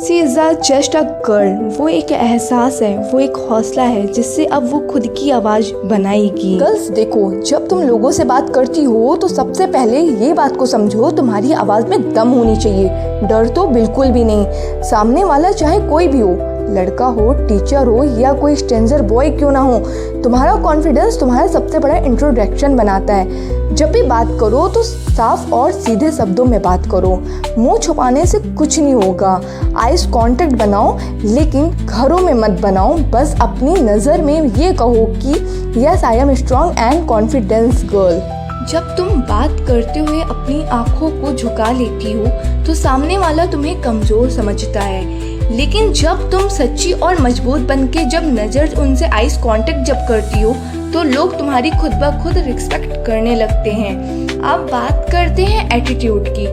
C is just a girl. वो एक एहसास है, वो एक हौसला है जिससे अब वो खुद की आवाज़ बनाएगी। गर्ल्स देखो, जब तुम लोगों से बात करती हो तो सबसे पहले ये बात को समझो, तुम्हारी आवाज़ में दम होनी चाहिए। डर तो बिल्कुल भी नहीं। सामने वाला चाहे कोई भी हो, लड़का हो, टीचर हो या कोई स्ट्रेंजर बॉय क्यों ना हो, तुम्हारा कॉन्फिडेंस तुम्हारा सबसे बड़ा इंट्रोडक्शन बनाता है। जब भी बात करो तो साफ और सीधे शब्दों में बात करो। मुंह छुपाने से कुछ नहीं होगा। आइज कांटेक्ट बनाओ, लेकिन घरों में मत बनाओ। बस अपनी नज़र में ये कहो कि yes I am strong and confidence girl. जब तुम बात करते हुए अपनी आंखों को झुका लेती हो तो सामने वाला तुम्हें कमज़ोर समझता है, लेकिन जब तुम सच्ची और मजबूत बनके जब नज़र उनसे आइज कांटेक्ट जब करती हो तो लोग तुम्हारी खुद ब खुद रिस्पेक्ट करने लगते हैं। अब बात करते हैं एटीट्यूड की।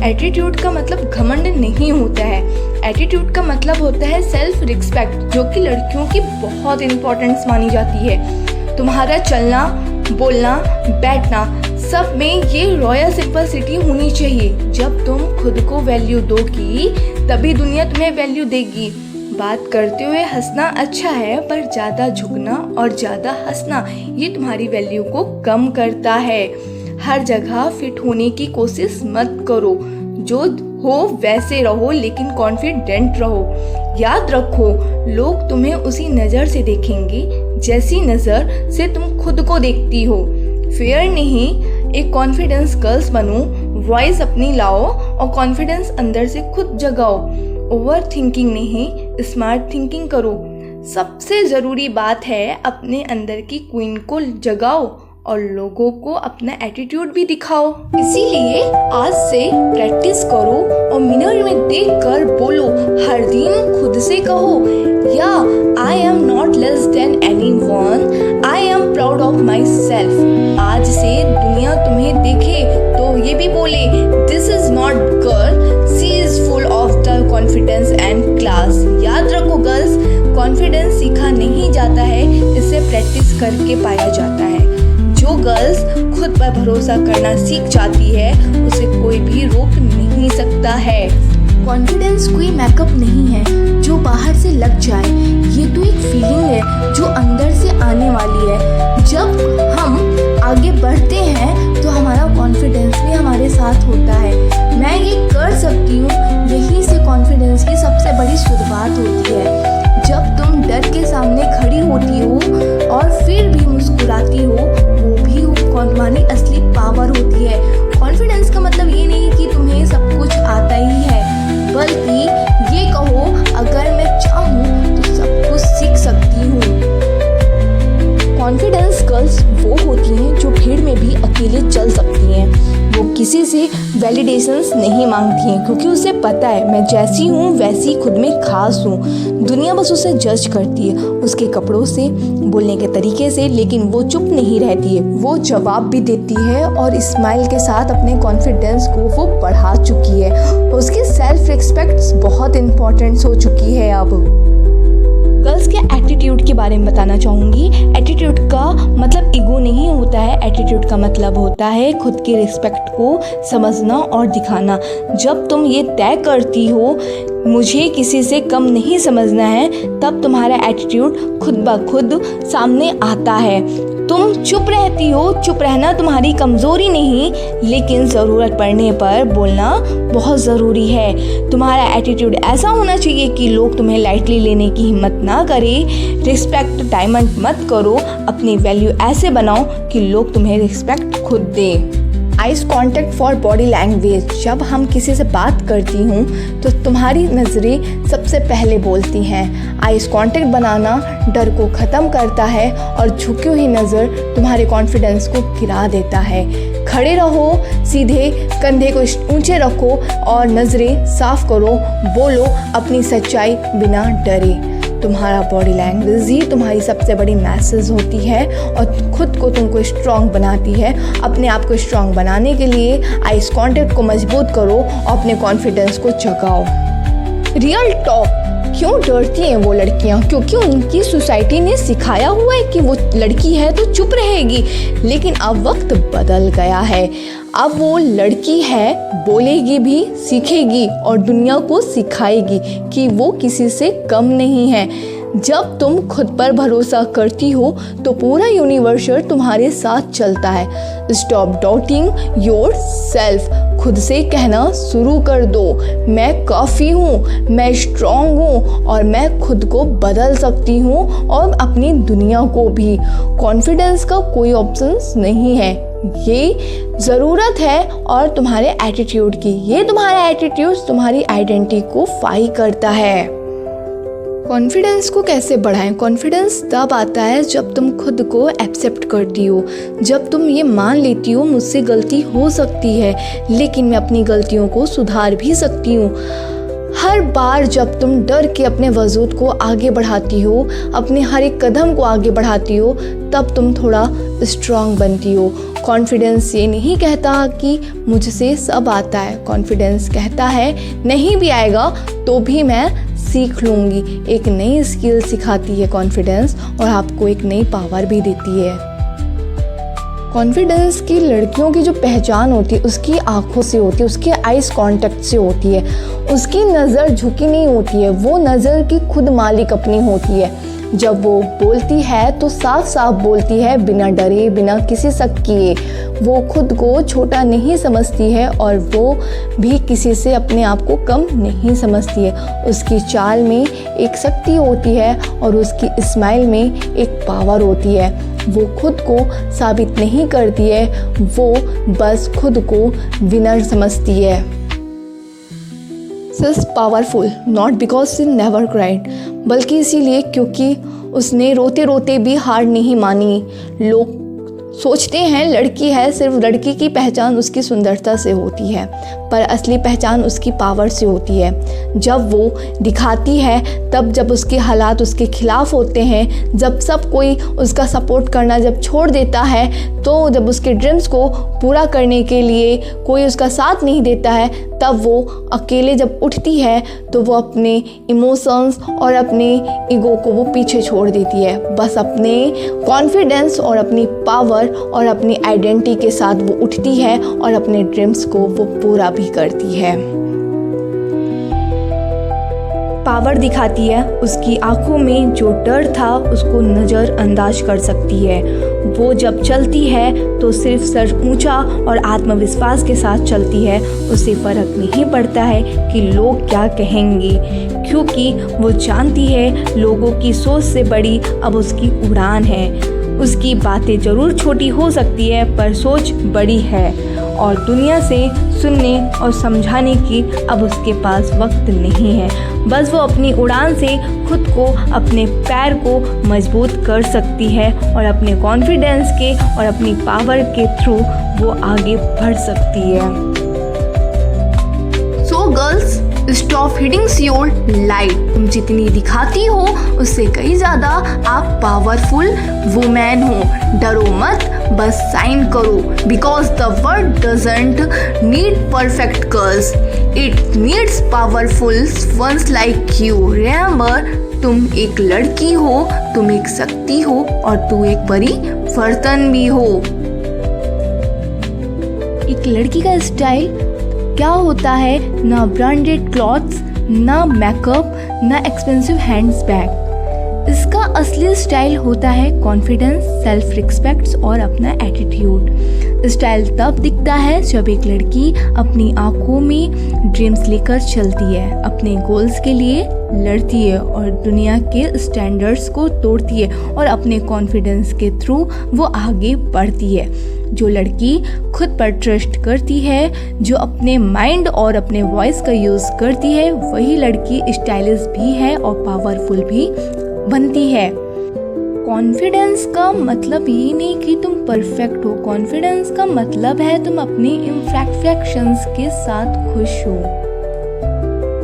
एटीट्यूड का मतलब घमंड नहीं होता है। एटीट्यूड का मतलब होता है सेल्फ रिस्पेक्ट, जो कि लड़कियों की बहुत इंपॉर्टेंस मानी जाती है। तुम्हारा चलना, बोलना, बैठना, सब में ये रॉयल सिंपलिसिटी होनी चाहिए। जब तुम खुद को वैल्यू दोगी तभी दुनिया तुम्हें वैल्यू देगी। बात करते हुए हंसना अच्छा है, पर ज़्यादा झुकना और ज़्यादा हंसना ये तुम्हारी वैल्यू को कम करता है। हर जगह फिट होने की कोशिश मत करो। जो हो वैसे रहो, लेकिन कॉन्फिडेंट रहो। याद रखो, लोग तुम्हें उसी नज़र से देखेंगे जैसी नज़र से तुम खुद को देखती हो। फेयर नहीं, एक कॉन्फिडेंस गर्ल्स बनो। वॉइस अपनी लाओ और कॉन्फिडेंस अंदर से खुद जगाओ। ओवर थिंकिंग नहीं, स्मार्ट थिंकिंग करो। सबसे ज़रूरी बात है, अपने अंदर की क्वीन को जगाओ और लोगों को अपना एटीट्यूड भी दिखाओ। इसीलिए आज से प्रैक्टिस करो और मिरर में देखकर बोलो। हर दिन खुद से कहो, या I am not less than anyone, I am proud of myself. आज से दुनिया तुम्हें देखे तो ये भी बोले, this is not girl, she is full of the confidence and class. याद रखो गर्ल्स, कॉन्फिडेंस सीखा नहीं जाता है, इसे प्रैक्टिस करके पाया जाता है। जो गर्ल्स खुद पर भरोसा करना सीख जाती है, उसे कोई भी रोक नहीं सकता है। कॉन्फिडेंस कोई मेकअप नहीं है जो बाहर से लग जाए, ये तो एक फीलिंग है जो अंदर से आने वाली है। जब हम आगे बढ़ते हैं तो हमारा कॉन्फिडेंस भी हमारे साथ होता है। मैं ये कर सकती हूँ, यहीं से कॉन्फिडेंस की सबसे बड़ी शुरुआत होती है। जब तुम डर के सामने खड़ी होती हो और फिर भी मुस्कुराती हो, वो भी मानी असली पावर होती है। कॉन्फिडेंस का मतलब ये नहीं कि तुम्हें सब कुछ आता ही है, बल्कि ये कहो, अगर मैं चाहूँ तो सब कुछ सीख सकती हूँ। कॉन्फिडेंस गर्ल्स वो होती हैं जो भीड़ में भी अकेले चल सकती हैं। वो किसी से वैलिडेशंस नहीं मांगती हैं, क्योंकि उसे पता है मैं जैसी हूँ वैसी खुद में खास हूँ। दुनिया बस उसे जज करती है उसके कपड़ों से, बोलने के तरीके से, लेकिन वो चुप नहीं रहती है। वो जवाब भी देती है और स्माइल के साथ अपने कॉन्फिडेंस को वो बढ़ा चुकी है। उसकी सेल्फ रिस्पेक्ट बहुत इम्पोर्टेंट हो चुकी है। अब गर्ल्स के एटीट्यूड के बारे में बताना चाहूँगी। एटीट्यूड का मतलब ईगो नहीं होता है। एटीट्यूड का मतलब होता है खुद की रिस्पेक्ट को समझना और दिखाना। जब तुम ये तय करती हो मुझे किसी से कम नहीं समझना है, तब तुम्हारा एटीट्यूड खुद ब खुद सामने आता है। तुम चुप रहती हो, चुप रहना तुम्हारी कमज़ोरी नहीं, लेकिन ज़रूरत पड़ने पर बोलना बहुत ज़रूरी है। तुम्हारा एटीट्यूड ऐसा होना चाहिए कि लोग तुम्हें लाइटली लेने की हिम्मत ना करें। रिस्पेक्ट डायमंड मत करो, अपनी वैल्यू ऐसे बनाओ कि लोग तुम्हें रिस्पेक्ट खुद दें। Eyes contact for body language. जब हम किसी से बात करती हूँ तो तुम्हारी नज़रें सबसे पहले बोलती हैं। आइज कॉन्टेक्ट बनाना डर को ख़त्म करता है और झुकी हुई नज़र तुम्हारे कॉन्फिडेंस को गिरा देता है। खड़े रहो, सीधे कंधे को ऊंचे रखो और नज़रें साफ करो। बोलो अपनी सच्चाई बिना डरे। तुम्हारा बॉडी लैंग्वेज ही तुम्हारी सबसे बड़ी मैसेज होती है और खुद को तुमको स्ट्रॉन्ग बनाती है। अपने आप को स्ट्रॉन्ग बनाने के लिए आइज कांटेक्ट को मजबूत करो और अपने कॉन्फिडेंस को जगाओ। Real talk. क्यों डरती हैं वो लड़कियां? क्योंकि उनकी सोसाइटी ने सिखाया हुआ है कि वो लड़की है तो चुप रहेगी। लेकिन अब वक्त बदल गया है। अब वो लड़की है, बोलेगी भी, सीखेगी और दुनिया को सिखाएगी कि वो किसी से कम नहीं है। जब तुम खुद पर भरोसा करती हो तो पूरा यूनिवर्स तुम्हारे साथ चलता है। Stop doubting your self. खुद से कहना शुरू कर दो, मैं काफ़ी हूँ, मैं स्ट्रॉन्ग हूँ और मैं खुद को बदल सकती हूँ और अपनी दुनिया को भी। कॉन्फिडेंस का कोई ऑप्शंस नहीं है, ये ज़रूरत है और तुम्हारे एटीट्यूड की। ये तुम्हारा एटीट्यूड तुम्हारी आइडेंटिटी को फाई करता है। कॉन्फिडेंस को कैसे बढ़ाएं? कॉन्फिडेंस तब आता है जब तुम खुद को एक्सेप्ट करती हो, जब तुम ये मान लेती हो मुझसे गलती हो सकती है लेकिन मैं अपनी गलतियों को सुधार भी सकती हूँ। हर बार जब तुम डर के अपने वजूद को आगे बढ़ाती हो, अपने हर एक कदम को आगे बढ़ाती हो, तब तुम थोड़ा स्ट्रांग बनती हो। कॉन्फिडेंस ये नहीं कहता कि मुझसे सब आता है। कॉन्फिडेंस कहता है नहीं भी आएगा तो भी मैं सीख लूँगी। एक नई स्किल सिखाती है कॉन्फिडेंस और आपको एक नई पावर भी देती है। कॉन्फिडेंस की लड़कियों की जो पहचान होती है उसकी आंखों से होती है, उसके आइस कांटेक्ट से होती है। उसकी नज़र झुकी नहीं होती है, वो नज़र की खुद मालिक अपनी होती है। जब वो बोलती है तो साफ साफ बोलती है, बिना डरे, बिना किसी शक किए। वो खुद को छोटा नहीं समझती है और वो भी किसी से अपने आप को कम नहीं समझती है। उसकी चाल में एक शक्ति होती है और उसकी स्माइल में एक पावर होती है। वो खुद को साबित नहीं करती है, वो बस खुद को विनर समझती है। She is powerful not because she never cried, बल्कि इसीलिए क्योंकि उसने रोते रोते भी हार नहीं मानी। लोग सोचते हैं लड़की है, सिर्फ लड़की की पहचान उसकी सुंदरता से होती है, पर असली पहचान उसकी पावर से होती है। जब वो दिखाती है तब, जब उसके हालात उसके खिलाफ होते हैं, जब सब कोई उसका सपोर्ट करना जब छोड़ देता है, तो जब उसके ड्रीम्स को पूरा करने के लिए कोई उसका साथ नहीं देता है, तब वो अकेले जब उठती है तो वो अपने इमोशंस और अपने ईगो को वो पीछे छोड़ देती है। बस अपने कॉन्फिडेंस और अपनी पावर और अपनी आइडेंटिटी के साथ वो उठती है और अपने ड्रीम्स को वो पूरा भी करती है। पावर दिखाती है, उसकी आंखों में जो डर था उसको नज़रअंदाज कर सकती है। वो जब चलती है तो सिर्फ सर ऊंचा और आत्मविश्वास के साथ चलती है। उसे फ़र्क नहीं पड़ता है कि लोग क्या कहेंगे, क्योंकि वो जानती है लोगों की सोच से बड़ी अब उसकी उड़ान है। उसकी बातें ज़रूर छोटी हो सकती है पर सोच बड़ी है और दुनिया से सुनने और समझाने की अब उसके पास वक्त नहीं है। बस वो अपनी उड़ान से खुद को, अपने पैर को मजबूत कर सकती है और अपने कॉन्फिडेंस के और अपनी पावर के थ्रू वो आगे बढ़ सकती है। So girls, stop heading your light. तुम जितनी दिखाती हो उससे कहीं ज़्यादा आप पावरफुल वुमेन हो। डरो मत, बस साइन करो, because the world doesn't need perfect girls, it needs powerful ones like you. Remember, तुम एक लड़की हो, तुम एक शक्ति हो और तू एक बड़ी बर्तन भी हो। एक लड़की का स्टाइल क्या होता है? ना ब्रांडेड क्लॉथ्स, ना मेकअप, ना एक्सपेंसिव हैंडबैग। इसका असली स्टाइल होता है कॉन्फिडेंस, सेल्फ रिस्पेक्ट और अपना एटीट्यूड। स्टाइल तब दिखता है जब एक लड़की अपनी आंखों में ड्रीम्स लेकर चलती है, अपने गोल्स के लिए लड़ती है और दुनिया के स्टैंडर्ड्स को तोड़ती है और अपने कॉन्फिडेंस के थ्रू वो आगे बढ़ती है। जो लड़की खुद पर ट्रस्ट करती है, जो अपने माइंड और अपने वॉइस का यूज़ करती है, वही लड़की स्टाइलिश भी है और पावरफुल भी बनती है। कॉन्फिडेंस का मतलब ये नहीं कि तुम परफेक्ट हो। कॉन्फिडेंस का मतलब है तुम अपने इम्परफेक्शंस के साथ खुश हो।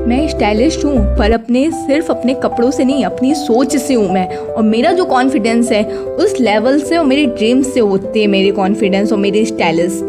मैं स्टाइलिश हूँ पर सिर्फ अपने कपड़ों से नहीं, अपनी सोच से हूँ मैं। और मेरा जो कॉन्फिडेंस है उस लेवल से और मेरे ड्रीम्स से होते हैं मेरे कॉन्फिडेंस और मेरे स्टाइलिश।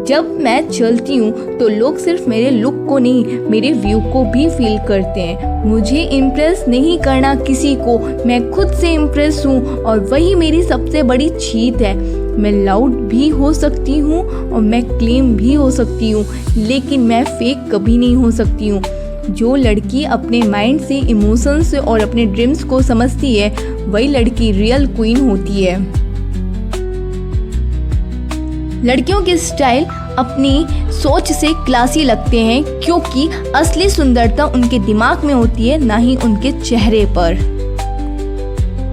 जब मैं चलती हूँ तो लोग सिर्फ मेरे लुक को नहीं, मेरे व्यू को भी फील करते हैं। मुझे इम्प्रेस नहीं करना किसी को, मैं खुद से इम्प्रेस हूँ और वही मेरी सबसे बड़ी जीत है। मैं लाउड भी हो सकती हूँ और मैं क्लेम भी हो सकती हूँ, लेकिन मैं फेक कभी नहीं हो सकती हूँ। जो लड़की अपने माइंड से, इमोशंस से और अपने ड्रीम्स को समझती है, वही लड़की रियल क्वीन होती है। लड़कियों के स्टाइल अपनी सोच से क्लासी लगते हैं, क्योंकि असली सुंदरता उनके दिमाग में होती है, ना ही उनके चेहरे पर।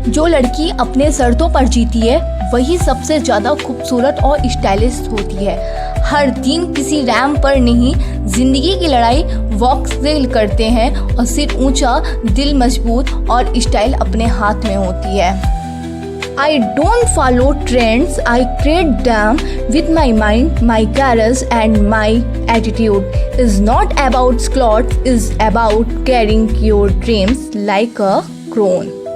जो लड़की अपने शर्तों पर जीती है, वही सबसे ज़्यादा खूबसूरत और स्टाइलिश होती है। हर दिन किसी रैंप पर नहीं, जिंदगी की लड़ाई वॉक से करते हैं और सिर ऊंचा, दिल मजबूत और स्टाइल अपने हाथ में होती है। I don't follow trends, I create them with my mind, my courage and my attitude. It's not about clothes, it's about carrying your dreams like a crown.